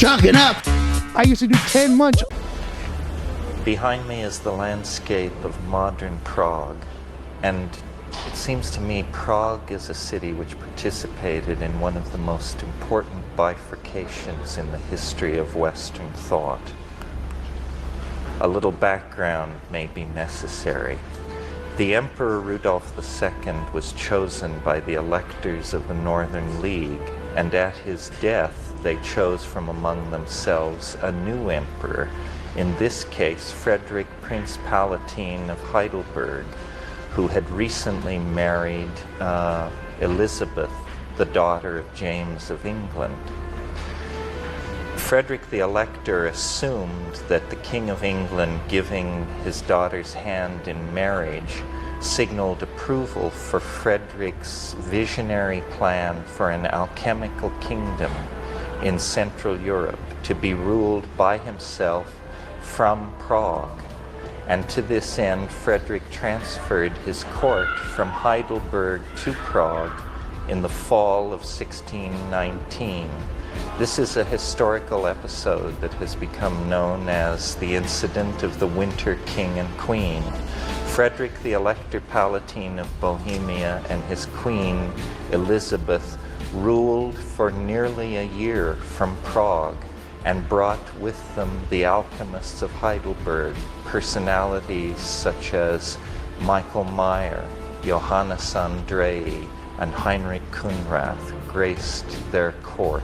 chalking up. I used to do 10 months. Behind me is the landscape of modern Prague, and it seems to me Prague is a city which participated in one of the most important bifurcations in the history of Western thought. A little background may be necessary. The Emperor Rudolph II was chosen by the electors of the Northern League, and at his death they chose from among themselves a new emperor, in this case Frederick, Prince Palatine of Heidelberg, who had recently married Elizabeth, the daughter of James of England. Frederick the Elector assumed that the King of England giving his daughter's hand in marriage signaled approval for Frederick's visionary plan for an alchemical kingdom in Central Europe to be ruled by himself from Prague. And to this end, Frederick transferred his court from Heidelberg to Prague in the fall of 1619. This is a historical episode that has become known as the incident of the Winter King and Queen. Frederick the Elector Palatine of Bohemia and his queen, Elizabeth, ruled for nearly a year from Prague and brought with them the alchemists of Heidelberg. Personalities such as Michael Meyer, Johannes Andrei, and Heinrich Kunrath graced their court.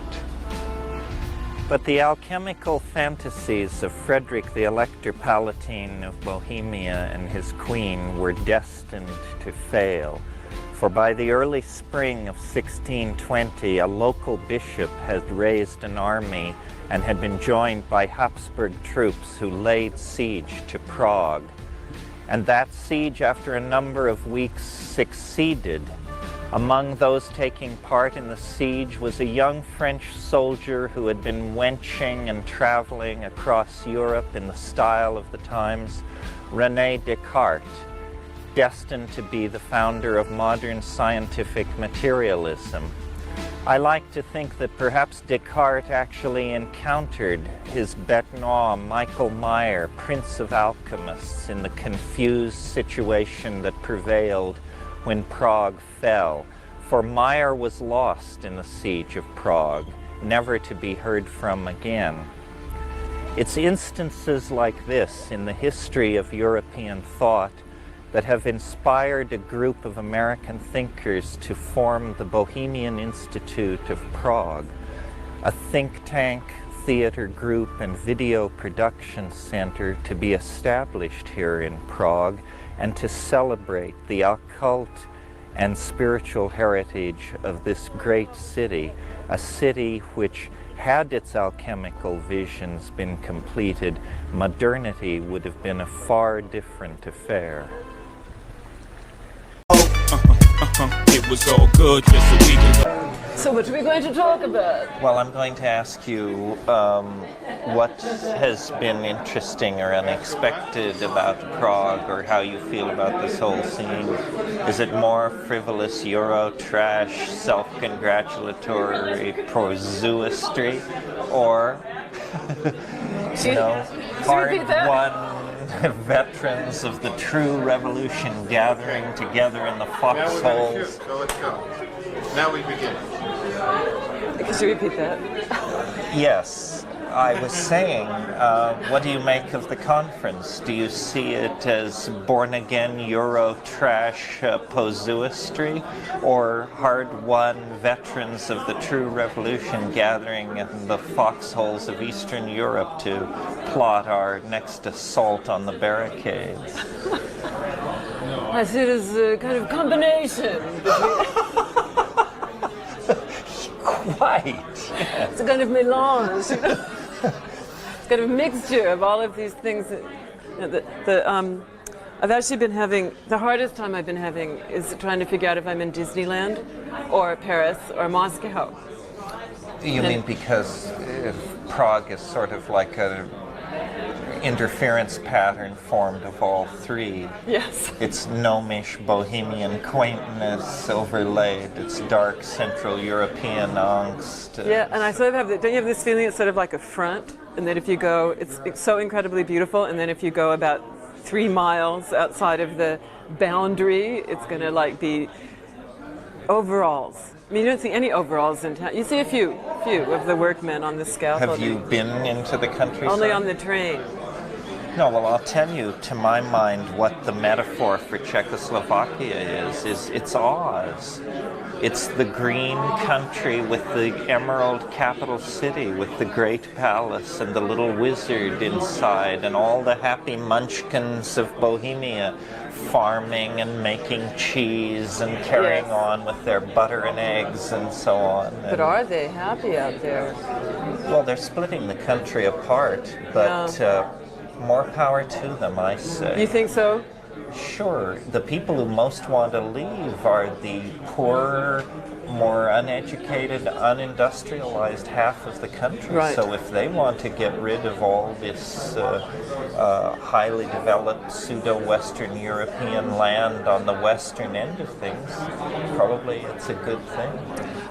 But the alchemical fantasies of Frederick the Elector Palatine of Bohemia and his queen were destined to fail. For by the early spring of 1620, a local bishop had raised an army and had been joined by Habsburg troops who laid siege to Prague. And that siege, after a number of weeks, succeeded. Among those taking part in the siege was a young French soldier who had been wenching and traveling across Europe in the style of the times, René Descartes, destined to be the founder of modern scientific materialism. I like to think that perhaps Descartes actually encountered his bête noire, Michael Meyer, Prince of Alchemists, in the confused situation that prevailed when Prague fell. For Meyer was lost in the siege of Prague, never to be heard from again. It's instances like this in the history of European thought that have inspired a group of American thinkers to form the Bohemian Institute of Prague, a think tank, theater group, and video production center to be established here in Prague and to celebrate the occult and spiritual heritage of this great city, a city which, had its alchemical visions been completed, modernity would have been a far different affair. It was all good just a week ago. So what are we going to talk about? Well, I'm going to ask you what has been interesting or unexpected about Prague, or how you feel about this whole scene. Is it more frivolous Euro trash, self-congratulatory casuistry, or hard-won veterans of the true revolution gathering together in the foxholes? Let's go. Now we begin. Could you repeat that? Yes. I was saying, what do you make of the conference? Do you see it as born-again Euro trash casuistry, or hard-won veterans of the true revolution gathering in the foxholes of Eastern Europe to plot our next assault on the barricades? I see it as a kind of combination. Quite. It's a kind of melange. It's kind of a mixture of all of these things. I've actually been having, the hardest time I've been having is trying to figure out if I'm in Disneyland or Paris or Moscow. You mean because Prague is sort of like a interference pattern formed of all three. Yes. It's gnomish bohemian quaintness overlaid. It's dark Central European angst. Yeah, and I sort of have don't you have this feeling it's sort of like a front, and that if you go, it's so incredibly beautiful, and then if you go about 3 miles outside of the boundary, it's going to like be overalls. I mean, you don't see any overalls in town. You see a few of the workmen on the scaffolding. Have you been into the countryside? Only on the train. No, well, I'll tell you, to my mind, what the metaphor for Czechoslovakia is it's Oz. It's the green country with the emerald capital city, with the great palace and the little wizard inside, and all the happy munchkins of Bohemia farming and making cheese and carrying on with their butter and eggs and so on. But are they happy out there? Well, they're splitting the country apart, but more power to them, I say. You think so? Sure. The people who most want to leave are the poorer, more uneducated, unindustrialized half of the country. Right. So if they want to get rid of all this highly developed pseudo-Western European land on the western end of things, probably it's a good thing.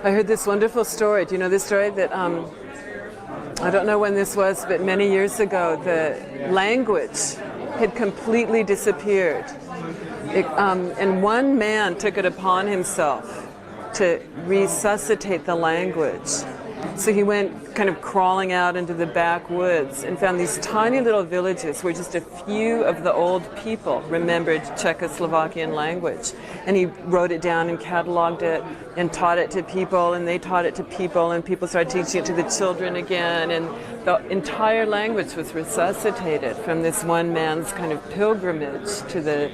I heard this wonderful story. Do you know this story that I don't know when this was, but many years ago, the language had completely disappeared. And one man took it upon himself to resuscitate the language. So he went kind of crawling out into the backwoods and found these tiny little villages where just a few of the old people remembered Czechoslovakian language. And he wrote it down and cataloged it and taught it to people, and they taught it to people, and people started teaching it to the children again, and the entire language was resuscitated from this one man's kind of pilgrimage to the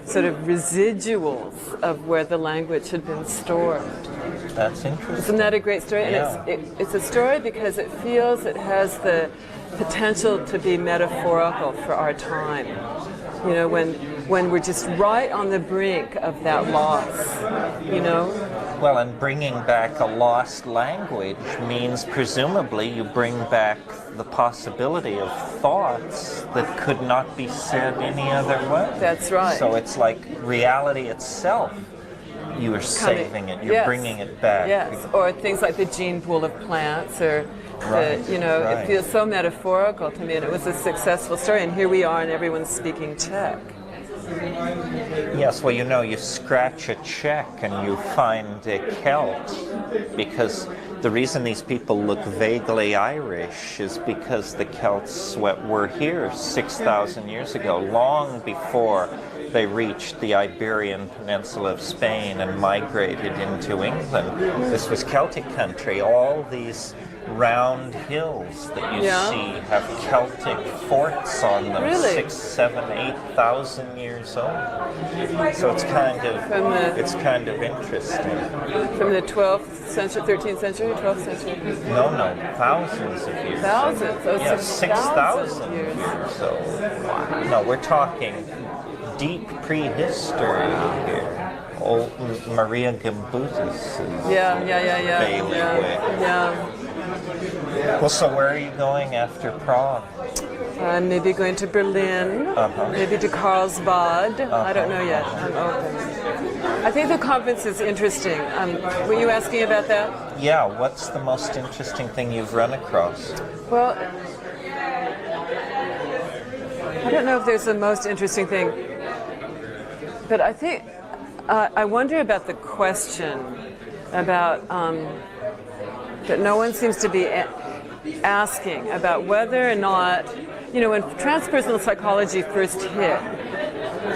sort of residuals of where the language had been stored. That's interesting. Isn't that a great story? Yeah. And it's a story because it feels it has the potential to be metaphorical for our time. You know, when we're just right on the brink of that loss, you know? Well, and bringing back a lost language means presumably you bring back the possibility of thoughts that could not be said any other way. That's right. So it's like reality itself. You are saving it. You're bringing it back. Yes, or things like the gene pool of plants, or Right, you know, right. It feels so metaphorical to me, and it was a successful story. And here we are, and everyone's speaking Czech. Yes, well, you know, you scratch a Czech and you find a Celt, because the reason these people look vaguely Irish is because the Celts were here 6,000 years ago, long before they reached the Iberian Peninsula of Spain and migrated into England. This was Celtic country. All these round hills that you see have Celtic forts on them, Really? 6, 7, 8,000 years old. So it's kind of interesting. From the 12th century, 13th century, 12th century? No, thousands of years. Thousands? Oh, Yeah, 6,000 6,000 years. years. So, no, we're talking deep prehistory here. Old Maria Gimbutas' bailiwick. Well, so where are you going after Prague? I'm maybe going to Berlin, maybe to Carlsbad. I don't know yet. I'm open. I think the conference is interesting. Were you asking about that? Yeah, what's the most interesting thing you've run across? Well, I don't know if there's the most interesting thing, but I think I wonder about the question about that no one seems to be asking about whether or not, you know, when transpersonal psychology first hit,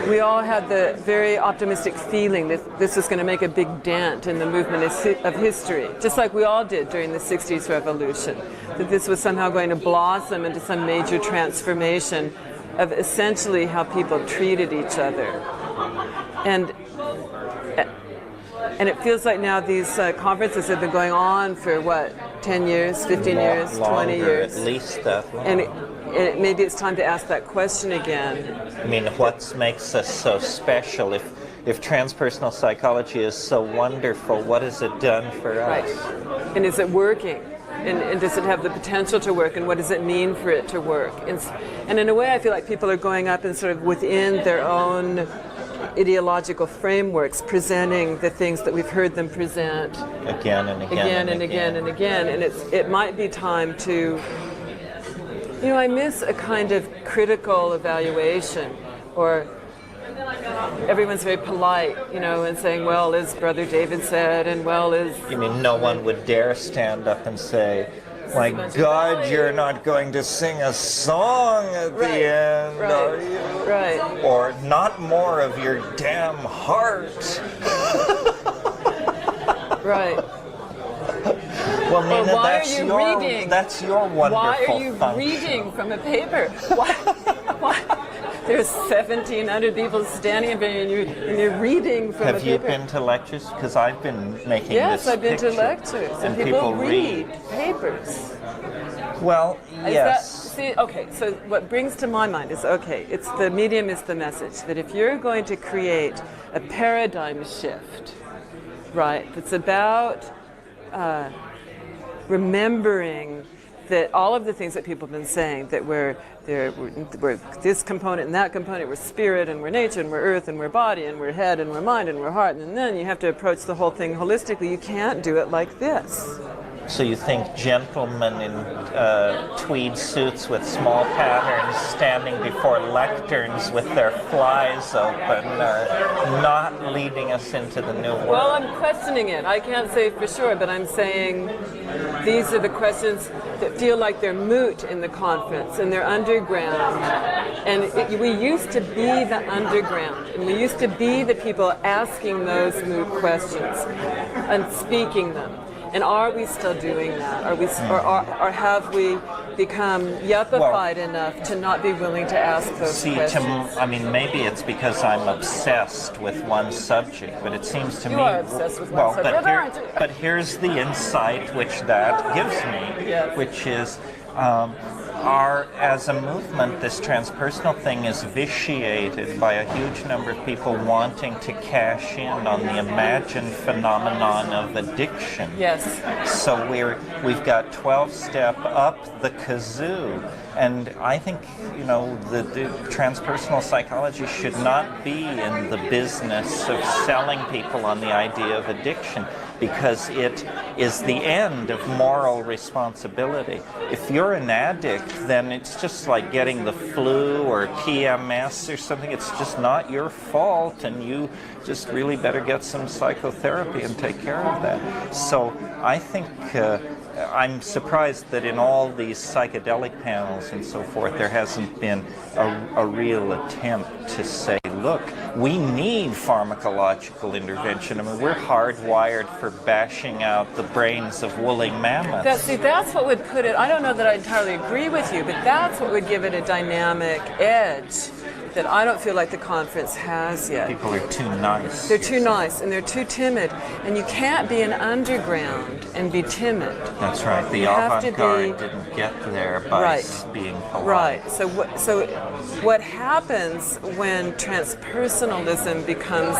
we all had the very optimistic feeling that this was going to make a big dent in the movement of history, just like we all did during the 60s revolution, that this was somehow going to blossom into some major transformation of essentially how people treated each other. And it feels like now these conferences have been going on for, 10 years, 15 years, 20 years? At least that long. And maybe it's time to ask that question again. I mean, what makes us so special? If transpersonal psychology is so wonderful, what has it done for us? Right. And is it working? And does it have the potential to work, and what does it mean for it to work? And in a way, I feel like people are going up and sort of within their own ideological frameworks, presenting the things that we've heard them present Again and again. And it might be time to, I miss a kind of critical evaluation, or everyone's very polite, and saying, well, as Brother David said, and well, as... You mean no one would dare stand up and say, my God, you're not going to sing a song at the end, are you? Right. Or not more of your damn heart. Right. Well, Nina, why are you reading? That's your wonderful Why are you function. reading from a paper? Why? There's 1,700 people standing up and you're reading from a paper. Have you been to lectures? Because I've been making Yes, this I've been picture, to lectures, and people read papers. Well, yes. So what brings to my mind is, it's the medium is the message, that if you're going to create a paradigm shift, right, that's about remembering that all of the things that people have been saying, that we're this component and that component, we're spirit and we're nature and we're earth and we're body and we're head and we're mind and we're heart, and then you have to approach the whole thing holistically. You can't do it like this. So you think gentlemen in tweed suits with small patterns standing before lecterns with their flies open are not leading us into the new world? Well, I'm questioning it. I can't say for sure, but I'm saying these are the questions that feel like they're moot in the conference, and they're underground. And we used to be the underground, and we used to be the people asking those moot questions and speaking them. And are we still doing that? Or have we become yuppified enough to not be willing to ask those questions? Maybe it's because I'm obsessed with one subject, but it seems to me... You are obsessed with one subject, aren't you? But here's the insight which that gives me, yes. Which is... as a movement, this transpersonal thing is vitiated by a huge number of people wanting to cash in on the imagined phenomenon of addiction. Yes. So we've got 12-step up the kazoo. And I think, the transpersonal psychology should not be in the business of selling people on the idea of addiction, because it is the end of moral responsibility. If you're an addict, then it's just like getting the flu or PMS or something. It's just not your fault, and you just really better get some psychotherapy and take care of that. So I think I'm surprised that in all these psychedelic panels and so forth, there hasn't been a real attempt to say, look, we need pharmacological intervention. I mean, we're hardwired for bashing out the brains of woolly mammoths. That's what would put it, I don't know that I entirely agree with you, but that's what would give it a dynamic edge that I don't feel like the conference has yet. People are too nice. They're too nice, and they're too timid. And you can't be an underground and be timid. That's right. The avant-garde didn't get there by being polite. Right. So what happens when transpersonalism becomes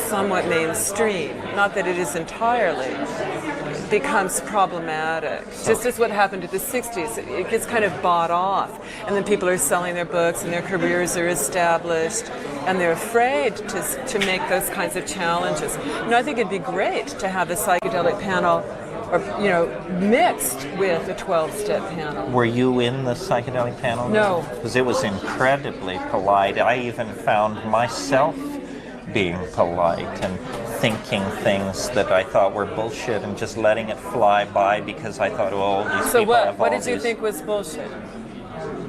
somewhat mainstream, not that it is entirely, becomes problematic. Just as what happened in the 60s. It gets kind of bought off. And then people are selling their books and their careers are established, and they're afraid to make those kinds of challenges. I think it'd be great to have a psychedelic panel, or mixed with a 12-step panel. Were you in the psychedelic panel? No. Because it was incredibly polite. I even found myself being polite and thinking things that I thought were bullshit and just letting it fly by because I thought, these people have all what did you think was bullshit?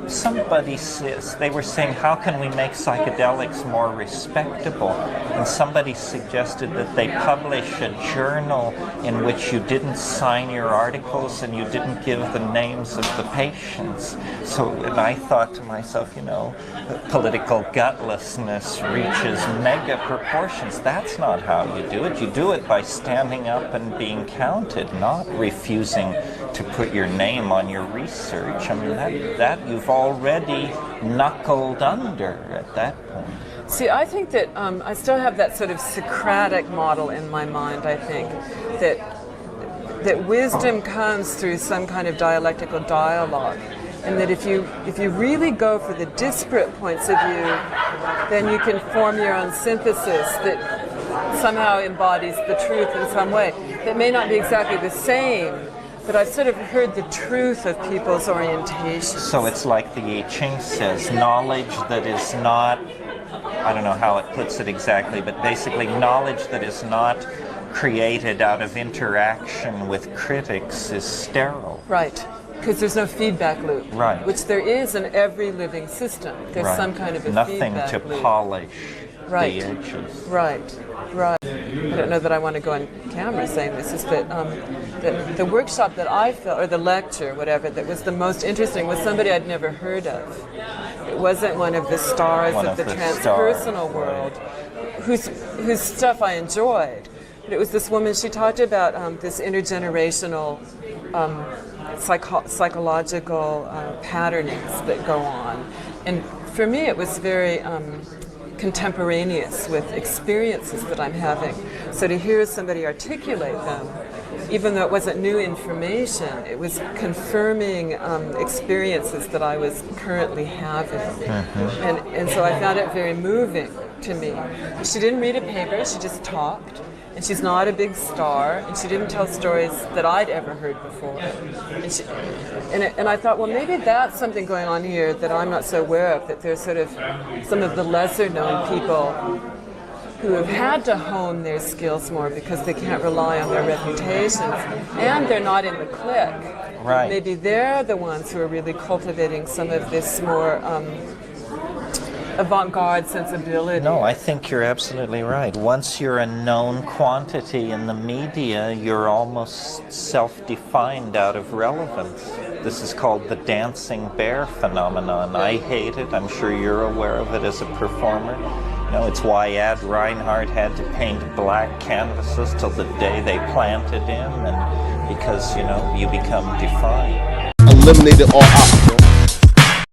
Somebody says, they were saying, how can we make psychedelics more respectable? And somebody suggested that they publish a journal in which you didn't sign your articles and you didn't give the names of the patients. And I thought to myself, political gutlessness reaches mega proportions. That's not how you do it. You do it by standing up and being counted, not refusing to put your name on your research. I mean, that you've already knuckled under at that point. See, I think that I still have that sort of Socratic model in my mind, I think, that that wisdom comes through some kind of dialectical dialogue, and that if you really go for the disparate points of view, then you can form your own synthesis that somehow embodies the truth in some way. That may not be exactly the same, but I've sort of heard the truth of people's orientation. So it's like the I Ching says, knowledge that is not, I don't know how it puts it exactly, but basically knowledge that is not created out of interaction with critics is sterile. Right, because there's no feedback loop. Right. Which there is in every living system. There's Right. some kind of a Nothing feedback to loop. polish Right. the edges. Right, right. I don't know that I want to go on camera saying this, is that the workshop that I felt, or the lecture, whatever, that was the most interesting was somebody I'd never heard of. It wasn't one of the stars One of the of the transpersonal stars, world, whose stuff I enjoyed. But it was this woman, she talked about this intergenerational psychological patternings that go on. And for me, it was very contemporaneous with experiences that I'm having. So to hear somebody articulate them, even though it wasn't new information, it was confirming experiences that I was currently having. And so I found it very moving to me. She didn't read a paper, she just talked. And she's not a big star, and she didn't tell stories that I'd ever heard before. And I thought, well, maybe that's something going on here that I'm not so aware of, that there's sort of some of the lesser known people who have had to hone their skills more because they can't rely on their reputations, and they're not in the clique. Right. Maybe they're the ones who are really cultivating some of this more avant-garde sensibility. No, I think you're absolutely right. Once you're a known quantity in the media, you're almost self-defined out of relevance. This is called the dancing bear phenomenon. I hate it. I'm sure you're aware of it as a performer. You know, it's why Ad Reinhardt had to paint black canvases till the day they planted him, and because, you know, you become defined. Eliminated all obstacles.